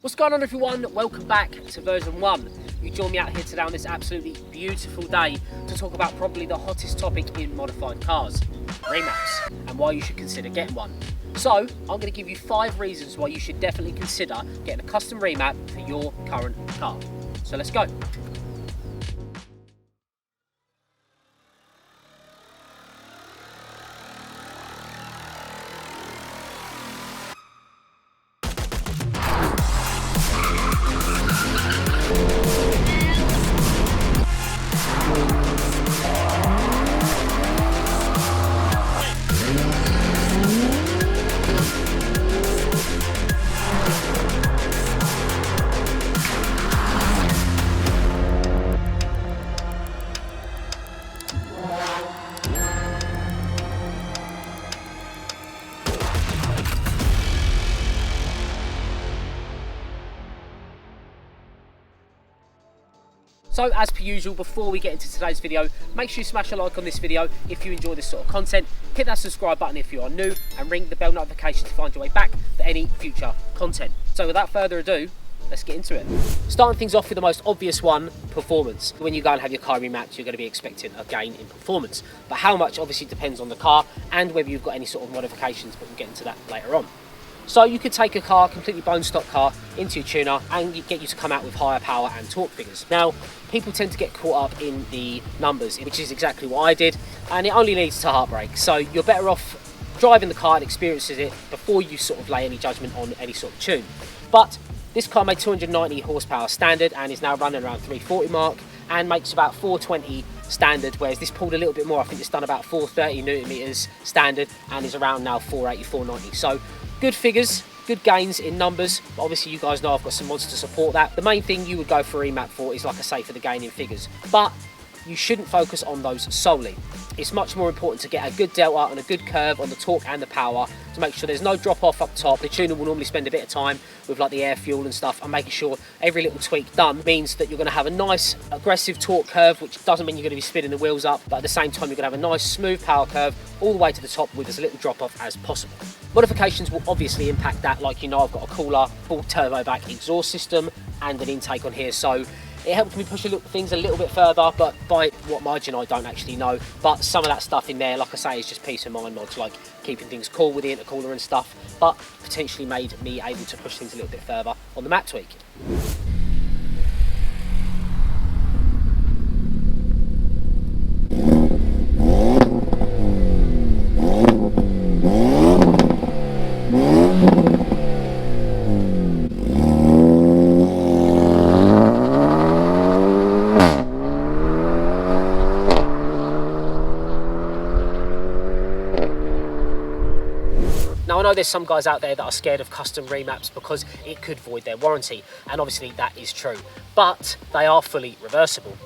What's going on, everyone? Welcome back to version 1. You join me out here today on this absolutely beautiful day to talk about probably the hottest topic in modified cars, remaps, and why you should consider getting one. So, I'm going to give you 5 reasons why you should definitely consider getting a custom remap for your current car. So let's go. So as per usual, before we get into today's video, make sure you smash a like on this video if you enjoy this sort of content, hit that subscribe button if you are new, and ring the bell notification to find your way back for any future content. So without further ado, let's get into it. Starting things off with the most obvious one, performance. When you go and have your car remapped, you're going to be expecting a gain in performance. But how much obviously depends on the car and whether you've got any sort of modifications, but we'll get into that later on. So you could take a car, completely bone stock car, into your tuner and get you to come out with higher power and torque figures. Now, people tend to get caught up in the numbers, which is exactly what I did, and it only leads to heartbreak. So you're better off driving the car and experiencing it before you sort of lay any judgment on any sort of tune. But this car made 290 horsepower standard and is now running around 340 mark and makes about 420 standard, whereas this pulled a little bit more. I think it's done about 430 newton meters standard and is around now 480, 490. So good figures, good gains in numbers, but obviously you guys know I've got some mods to support that. The main thing you would go for a remap for is, like I say, for the gain in figures, but you shouldn't focus on those solely. It's much more important to get a good delta and a good curve on the torque and the power to make sure there's no drop off up top. The tuner will normally spend a bit of time with like the air fuel and stuff and making sure every little tweak done means that you're going to have a nice aggressive torque curve, which doesn't mean you're going to be spinning the wheels up, but at the same time you're going to have a nice smooth power curve all the way to the top with as little drop off as possible. Modifications will obviously impact that. Like, you know, I've got a cooler, full turbo back exhaust system and an intake on here, so it helps me push things a little bit further, but by what margin I don't actually know. But some of that stuff in there, like I say, is just peace of mind mods, like keeping things cool with the intercooler and stuff, but potentially made me able to push things a little bit further on the map tweak. Now, I know there's some guys out there that are scared of custom remaps because it could void their warranty, and obviously that is true, but they are fully reversible.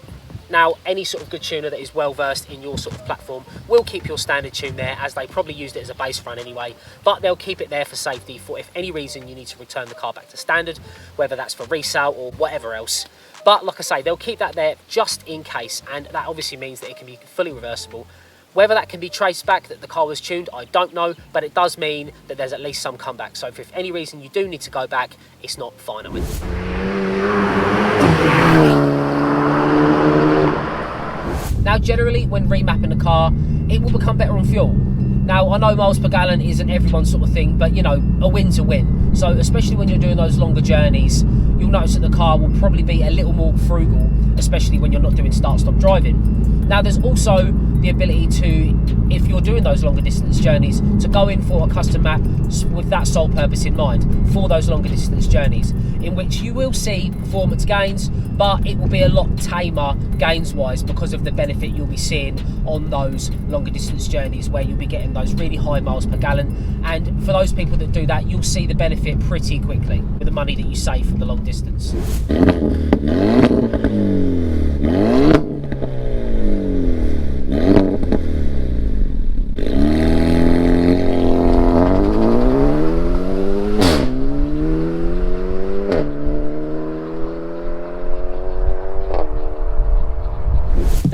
Now, any sort of good tuner that is well versed in your sort of platform will keep your standard tune there, as they probably used it as a base run anyway, but they'll keep it there for safety for if any reason you need to return the car back to standard, whether that's for resale or whatever else. But like I say, they'll keep that there just in case, and that obviously means that it can be fully reversible. Whether that can be traced back that the car was tuned, I don't know, but it does mean that there's at least some comeback. So if any reason you do need to go back, it's not finite. Now, generally, when remapping a car, it will become better on fuel. Now, I know miles per gallon isn't everyone's sort of thing, but you know, a win's a win. So especially when you're doing those longer journeys, you'll notice that the car will probably be a little more frugal, especially when you're not doing start-stop driving. Now, there's also the ability to, if you're doing those longer distance journeys, to go in for a custom map with that sole purpose in mind for those longer distance journeys, in which you will see performance gains, but it will be a lot tamer gains-wise because of the benefit you'll be seeing on those longer distance journeys where you'll be getting those really high miles per gallon. And for those people that do that, you'll see the benefit pretty quickly with the money that you save from the long distance.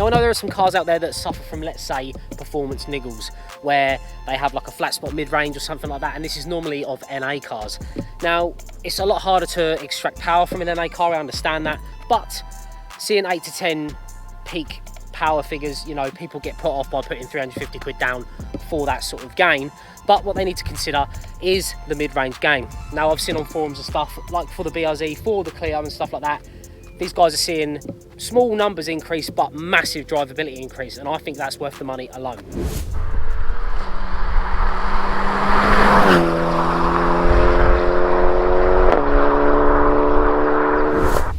Now, I know there are some cars out there that suffer from, let's say, performance niggles, where they have like a flat spot mid-range or something like that, and this is normally of NA cars. Now, it's a lot harder to extract power from an NA car, I understand that, but seeing 8 to 10 peak power figures, you know, people get put off by putting 350 quid down for that sort of gain. But what they need to consider is the mid-range gain. Now, I've seen on forums and stuff, like for the BRZ, for the Clio and stuff like that, these guys are seeing small numbers increase, but massive drivability increase, and I think that's worth the money alone.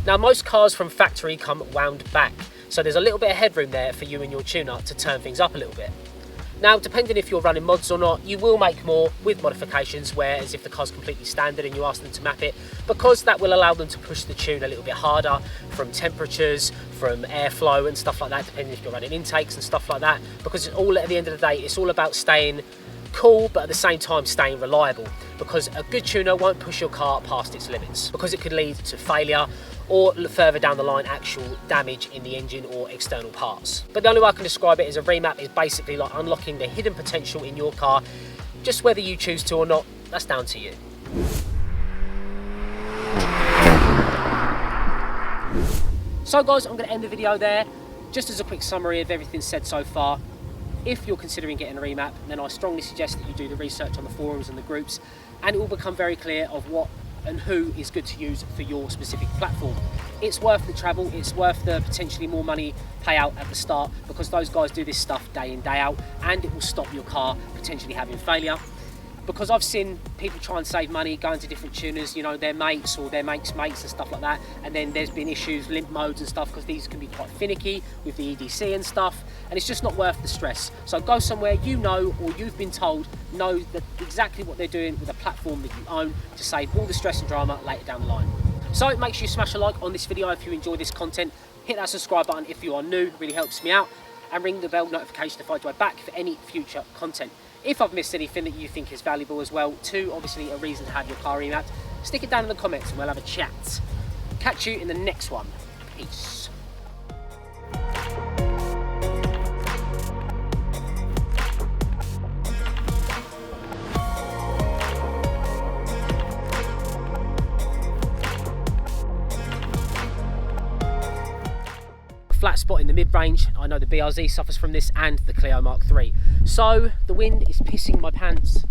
Now, most cars from factory come wound back, so there's a little bit of headroom there for you and your tuner to turn things up a little bit. Now, depending if you're running mods or not, you will make more with modifications, whereas if the car's completely standard and you ask them to map it, because that will allow them to push the tune a little bit harder from temperatures, from airflow and stuff like that, depending if you're running intakes and stuff like that, because it's all, at the end of the day, it's all about staying cool, but at the same time staying reliable, because a good tuner won't push your car past its limits, because it could lead to failure or further down the line actual damage in the engine or external parts. But the only way I can describe it is a remap is basically like unlocking the hidden potential in your car. Just whether you choose to or not, that's down to you. So guys, I'm going to end the video there. Just as a quick summary of everything said so far, if you're considering getting a remap, then I strongly suggest that you do the research on the forums and the groups, and it will become very clear of what and who is good to use for your specific platform. It's worth the travel, it's worth the potentially more money payout at the start, because those guys do this stuff day in, day out, and it will stop your car potentially having failure. Because I've seen people try and save money going to different tuners, you know, their mates or their mates' mates and stuff like that, and then there's been issues, limp modes and stuff, because these can be quite finicky with the EDC and stuff, and it's just not worth the stress. So go somewhere you know, or you've been told, know that exactly what they're doing with a platform that you own, to save all the stress and drama later down the line. So make sure you smash a like on this video if you enjoy this content, hit that subscribe button if you are new, it really helps me out, and ring the bell notification to find your way back for any future content. If I've missed anything that you think is valuable as well, too, obviously a reason to have your car remapped, stick it down in the comments and we'll have a chat. Catch you in the next one. Peace. Flat spot in the mid-range. I know the BRZ suffers from this, and the Clio Mark III. So the wind is pissing my pants.